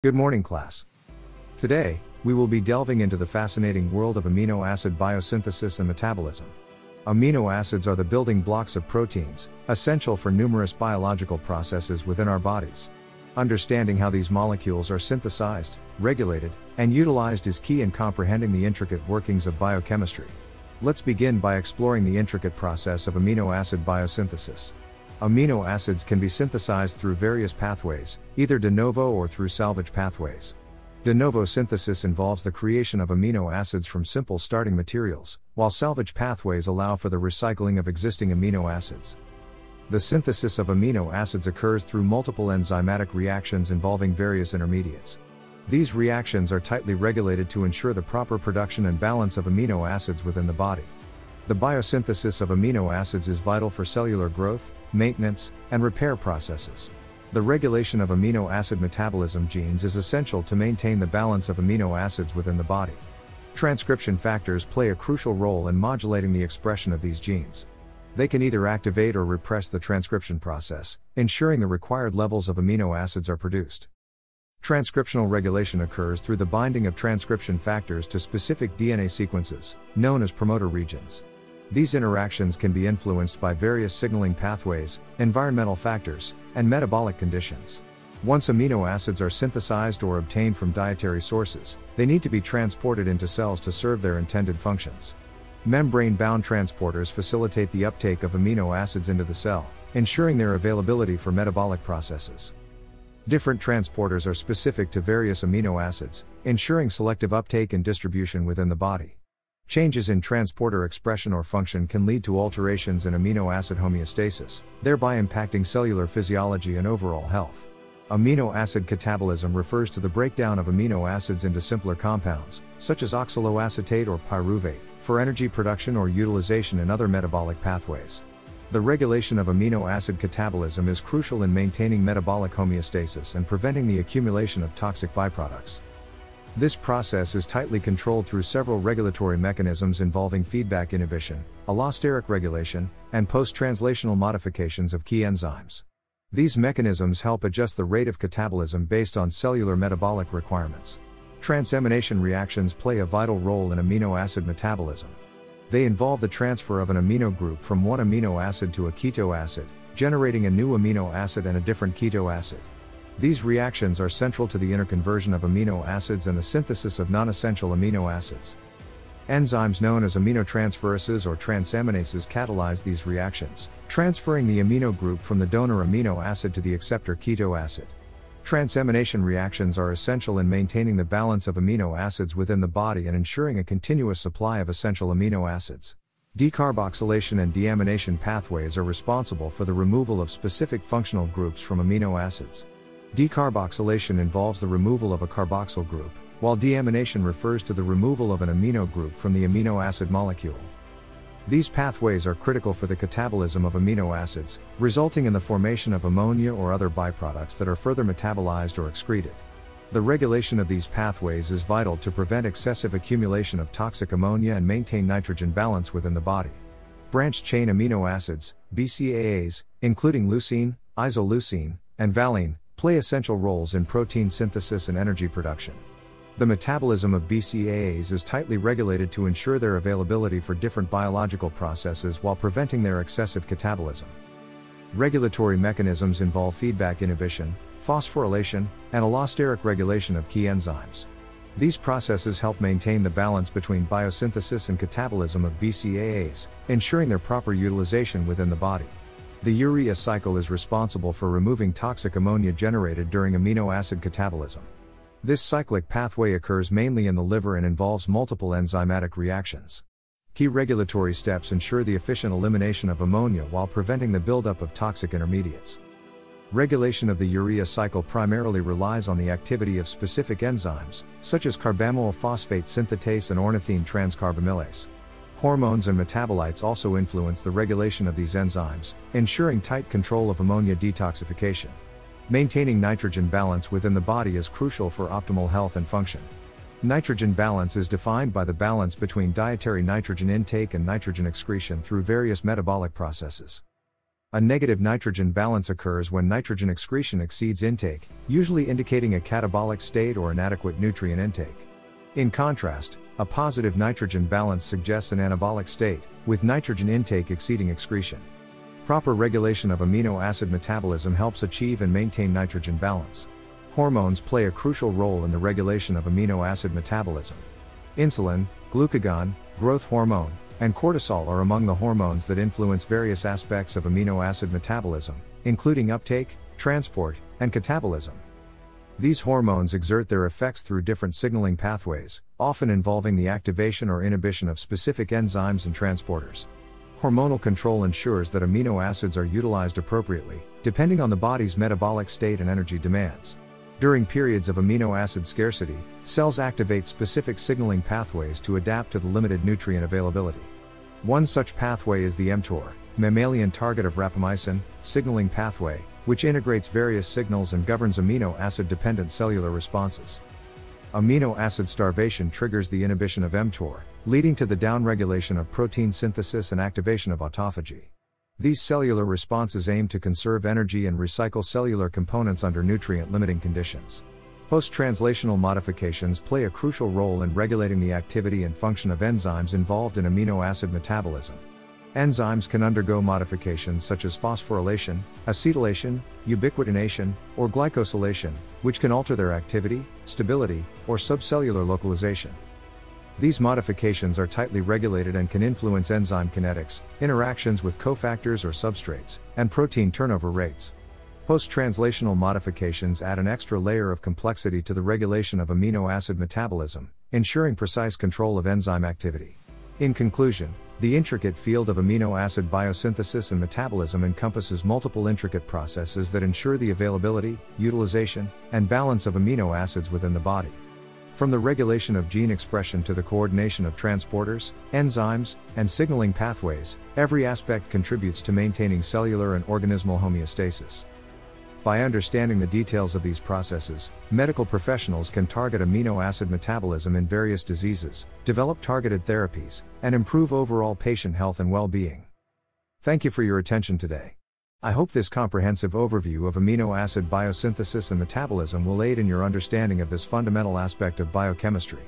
Good morning, class. Today, we will be delving into the fascinating world of amino acid biosynthesis and metabolism. Amino acids are the building blocks of proteins, essential for numerous biological processes within our bodies. Understanding how these molecules are synthesized, regulated, and utilized is key in comprehending the intricate workings of biochemistry. Let's begin by exploring the intricate process of amino acid biosynthesis. Amino acids can be synthesized through various pathways, either de novo or through salvage pathways. De novo synthesis involves the creation of amino acids from simple starting materials, while salvage pathways allow for the recycling of existing amino acids. The synthesis of amino acids occurs through multiple enzymatic reactions involving various intermediates. These reactions are tightly regulated to ensure the proper production and balance of amino acids within the body. The biosynthesis of amino acids is vital for cellular growth, maintenance, and repair processes. The regulation of amino acid metabolism genes is essential to maintain the balance of amino acids within the body. Transcription factors play a crucial role in modulating the expression of these genes. They can either activate or repress the transcription process, ensuring the required levels of amino acids are produced. Transcriptional regulation occurs through the binding of transcription factors to specific DNA sequences, known as promoter regions. These interactions can be influenced by various signaling pathways, environmental factors, and metabolic conditions. Once amino acids are synthesized or obtained from dietary sources, they need to be transported into cells to serve their intended functions. Membrane-bound transporters facilitate the uptake of amino acids into the cell, ensuring their availability for metabolic processes. Different transporters are specific to various amino acids, ensuring selective uptake and distribution within the body. Changes in transporter expression or function can lead to alterations in amino acid homeostasis, thereby impacting cellular physiology and overall health. Amino acid catabolism refers to the breakdown of amino acids into simpler compounds, such as oxaloacetate or pyruvate, for energy production or utilization in other metabolic pathways. The regulation of amino acid catabolism is crucial in maintaining metabolic homeostasis and preventing the accumulation of toxic byproducts. This process is tightly controlled through several regulatory mechanisms involving feedback inhibition, allosteric regulation, and post-translational modifications of key enzymes. These mechanisms help adjust the rate of catabolism based on cellular metabolic requirements. Transamination reactions play a vital role in amino acid metabolism. They involve the transfer of an amino group from one amino acid to a keto acid, generating a new amino acid and a different keto acid. These reactions are central to the interconversion of amino acids and the synthesis of non-essential amino acids. Enzymes known as aminotransferases or transaminases catalyze these reactions, transferring the amino group from the donor amino acid to the acceptor keto acid. Transamination reactions are essential in maintaining the balance of amino acids within the body and ensuring a continuous supply of essential amino acids. Decarboxylation and deamination pathways are responsible for the removal of specific functional groups from amino acids. Decarboxylation involves the removal of a carboxyl group, while deamination refers to the removal of an amino group from the amino acid molecule. These pathways are critical for the catabolism of amino acids, resulting in the formation of ammonia or other byproducts that are further metabolized or excreted. The regulation of these pathways is vital to prevent excessive accumulation of toxic ammonia and maintain nitrogen balance within the body. Branched-chain amino acids, BCAAs, including leucine, isoleucine, and valine, play essential roles in protein synthesis and energy production. The metabolism of BCAAs is tightly regulated to ensure their availability for different biological processes while preventing their excessive catabolism. Regulatory mechanisms involve feedback inhibition, phosphorylation, and allosteric regulation of key enzymes. These processes help maintain the balance between biosynthesis and catabolism of BCAAs, ensuring their proper utilization within the body. The urea cycle is responsible for removing toxic ammonia generated during amino acid catabolism. This cyclic pathway occurs mainly in the liver and involves multiple enzymatic reactions. Key regulatory steps ensure the efficient elimination of ammonia while preventing the buildup of toxic intermediates. Regulation of the urea cycle primarily relies on the activity of specific enzymes, such as carbamyl phosphate synthetase and ornithine transcarbamylase. Hormones and metabolites also influence the regulation of these enzymes, ensuring tight control of ammonia detoxification. Maintaining nitrogen balance within the body is crucial for optimal health and function. Nitrogen balance is defined by the balance between dietary nitrogen intake and nitrogen excretion through various metabolic processes. A negative nitrogen balance occurs when nitrogen excretion exceeds intake, usually indicating a catabolic state or inadequate nutrient intake. In contrast, a positive nitrogen balance suggests an anabolic state, with nitrogen intake exceeding excretion. Proper regulation of amino acid metabolism helps achieve and maintain nitrogen balance. Hormones play a crucial role in the regulation of amino acid metabolism. Insulin, glucagon, growth hormone, and cortisol are among the hormones that influence various aspects of amino acid metabolism, including uptake, transport, and catabolism. These hormones exert their effects through different signaling pathways, often involving the activation or inhibition of specific enzymes and transporters. Hormonal control ensures that amino acids are utilized appropriately, depending on the body's metabolic state and energy demands. During periods of amino acid scarcity, cells activate specific signaling pathways to adapt to the limited nutrient availability. One such pathway is the mTOR, mammalian target of rapamycin, signaling pathway, which integrates various signals and governs amino acid-dependent cellular responses. Amino acid starvation triggers the inhibition of mTOR, leading to the downregulation of protein synthesis and activation of autophagy. These cellular responses aim to conserve energy and recycle cellular components under nutrient-limiting conditions. Post-translational modifications play a crucial role in regulating the activity and function of enzymes involved in amino acid metabolism. Enzymes can undergo modifications such as phosphorylation, acetylation, ubiquitination, or glycosylation, which can alter their activity, stability, or subcellular localization. These modifications are tightly regulated and can influence enzyme kinetics, interactions with cofactors or substrates, and protein turnover rates. Post-translational modifications add an extra layer of complexity to the regulation of amino acid metabolism, ensuring precise control of enzyme activity. In conclusion, the intricate field of amino acid biosynthesis and metabolism encompasses multiple intricate processes that ensure the availability, utilization, and balance of amino acids within the body. From the regulation of gene expression to the coordination of transporters, enzymes, and signaling pathways, every aspect contributes to maintaining cellular and organismal homeostasis. By understanding the details of these processes, medical professionals can target amino acid metabolism in various diseases, develop targeted therapies, and improve overall patient health and well-being. Thank you for your attention today. I hope this comprehensive overview of amino acid biosynthesis and metabolism will aid in your understanding of this fundamental aspect of biochemistry.